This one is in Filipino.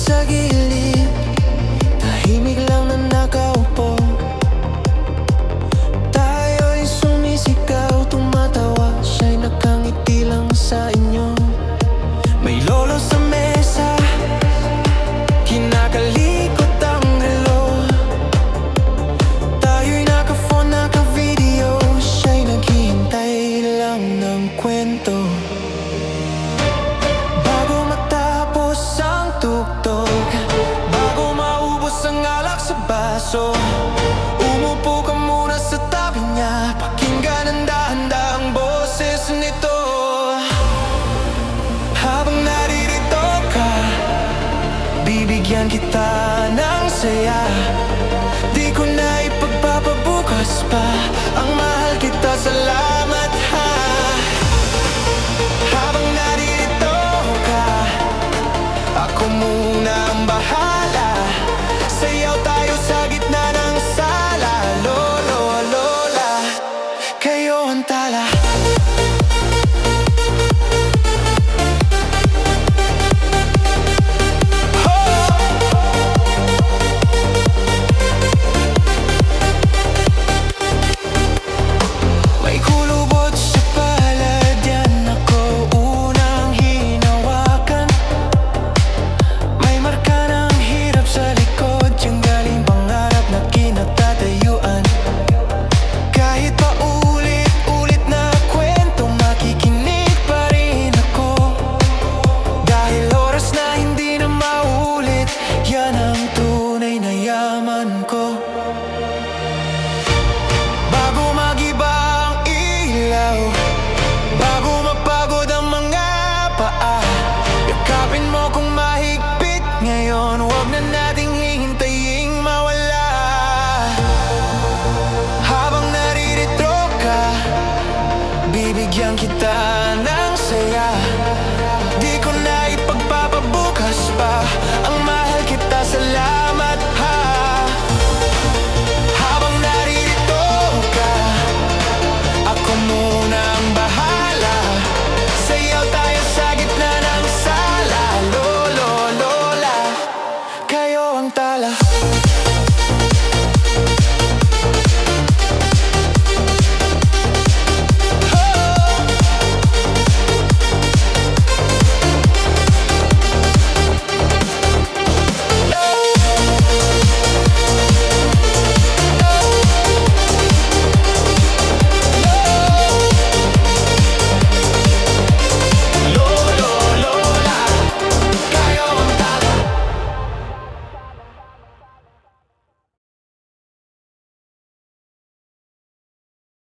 sa gilid, tahimik lang na nakaupo. Tayo'y sumisigaw, tumatawa, siya'y nakangiti lang sa inyo. May lolo sa mesa, kinakalikot ang relo. Tayo'y naka-phone, naka-video, siya'y naghihintay lang ng kwento. Bago matapos ang tugtog, bago maubos ang alak sa baso, umupo ka muna sa tabi niya, pakinggan ang dahan-dahang boses nito. Habang naririto ka, bibigyan kita